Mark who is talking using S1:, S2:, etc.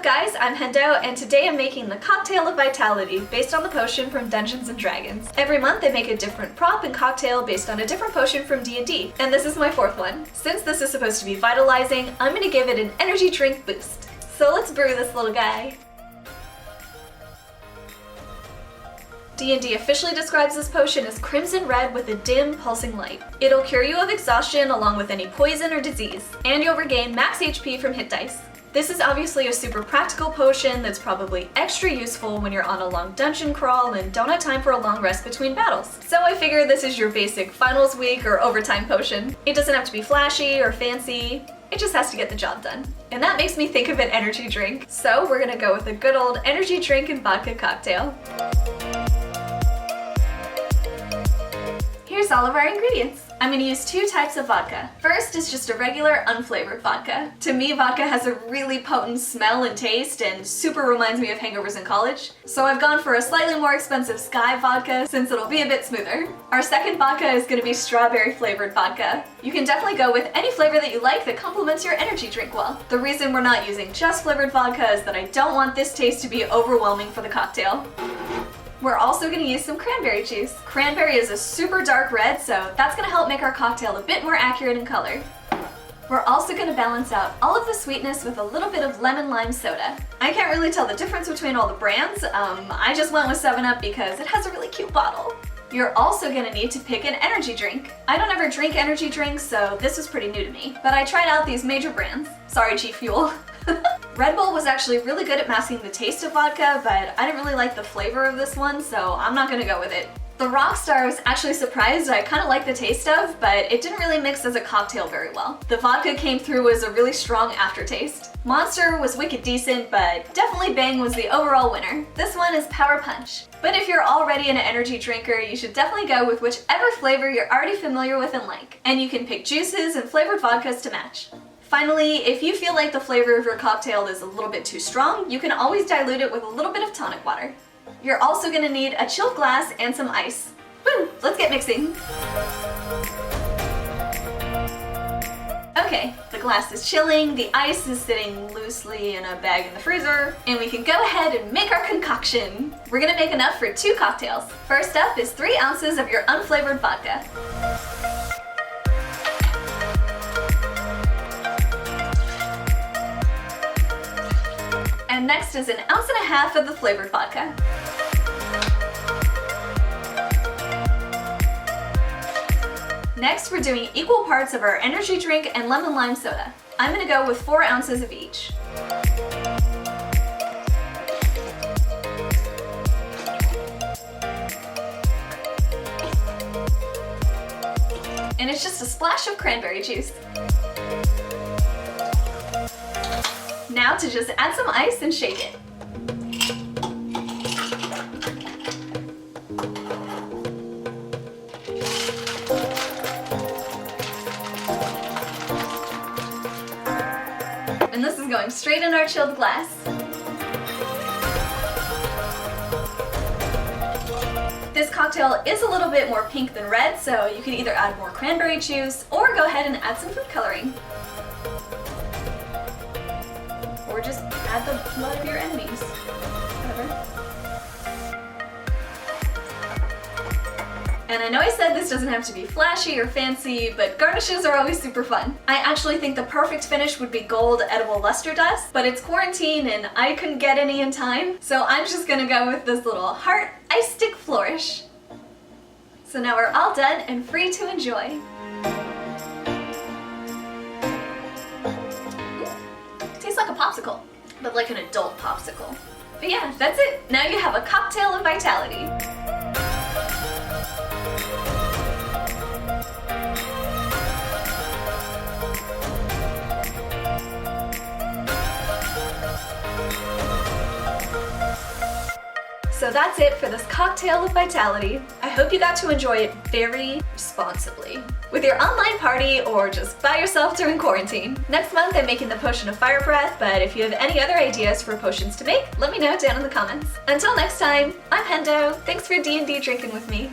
S1: guys, I'm Hendo, and today I'm making the Cocktail of Vitality based on the potion from Dungeons & Dragons. Every month I make a different prop and cocktail based on a different potion from D&D, and this is my fourth one. Since this is supposed to be vitalizing, I'm gonna give it an energy drink boost. So let's brew this little guy. D&D officially describes this potion as crimson red with a dim, pulsing light. It'll cure you of exhaustion along with any poison or disease, and you'll regain max HP from hit dice. This is obviously a super practical potion that's probably extra useful when you're on a long dungeon crawl and don't have time for a long rest between battles. So I figure this is your basic finals week or overtime potion. It doesn't have to be flashy or fancy, it just has to get the job done. And that makes me think of an energy drink. So we're gonna go with a good old energy drink and vodka cocktail. Here's all of our ingredients. I'm gonna use two types of vodka. First is just a regular unflavored vodka. To me, vodka has a really potent smell and taste and super reminds me of hangovers in college. So I've gone for a slightly more expensive Skyy vodka since it'll be a bit smoother. Our second vodka is gonna be strawberry flavored vodka. You can definitely go with any flavor that you like that complements your energy drink well. The reason we're not using just flavored vodka is that I don't want this taste to be overwhelming for the cocktail. We're also going to use some cranberry juice. Cranberry is a super dark red, so that's going to help make our cocktail a bit more accurate in color. We're also going to balance out all of the sweetness with a little bit of lemon lime soda. I can't really tell the difference between all the brands. I just went with 7-Up because it has a really cute bottle. You're also going to need to pick an energy drink. I don't ever drink energy drinks, so this was pretty new to me. But I tried out these major brands. Sorry, G Fuel. Red Bull was actually really good at masking the taste of vodka, but I didn't really like the flavor of this one, so I'm not gonna go with it. The Rockstar I was actually surprised I kind of liked the taste of, but it didn't really mix as a cocktail very well. The vodka came through as a really strong aftertaste. Monster was wicked decent, but definitely Bang was the overall winner. This one is Power Punch. But if you're already an energy drinker, you should definitely go with whichever flavor you're already familiar with and like. And you can pick juices and flavored vodkas to match. Finally, if you feel like the flavor of your cocktail is a little bit too strong, you can always dilute it with a little bit of tonic water. You're also going to need a chilled glass and some ice. Woo! Let's get mixing. Okay, the glass is chilling, the ice is sitting loosely in a bag in the freezer, and we can go ahead and make our concoction. We're going to make enough for 2 cocktails. First up is 3 ounces of your unflavored vodka. And next is 1.5 ounces of the flavored vodka. Next, we're doing equal parts of our energy drink and lemon lime soda. I'm gonna go with 4 ounces of each. And it's just a splash of cranberry juice. Now to just add some ice and shake it. And this is going straight in our chilled glass. This cocktail is a little bit more pink than red, so you can either add more cranberry juice or go ahead and add some food coloring. Or just add the blood of your enemies. Whatever. And I know I said this doesn't have to be flashy or fancy, but garnishes are always super fun. I actually think the perfect finish would be gold edible luster dust, but it's quarantine and I couldn't get any in time, so I'm just gonna go with this little heart ice stick flourish. So now we're all done and free to enjoy. Like a popsicle, but like an adult popsicle. But yeah, that's it. Now you have a cocktail of vitality. So that's it for this cocktail of vitality. I hope you got to enjoy it very responsibly. With your online party or just by yourself during quarantine. Next month I'm making the potion of fire breath, but if you have any other ideas for potions to make, let me know down in the comments. Until next time, I'm Hendo. Thanks for D&D drinking with me.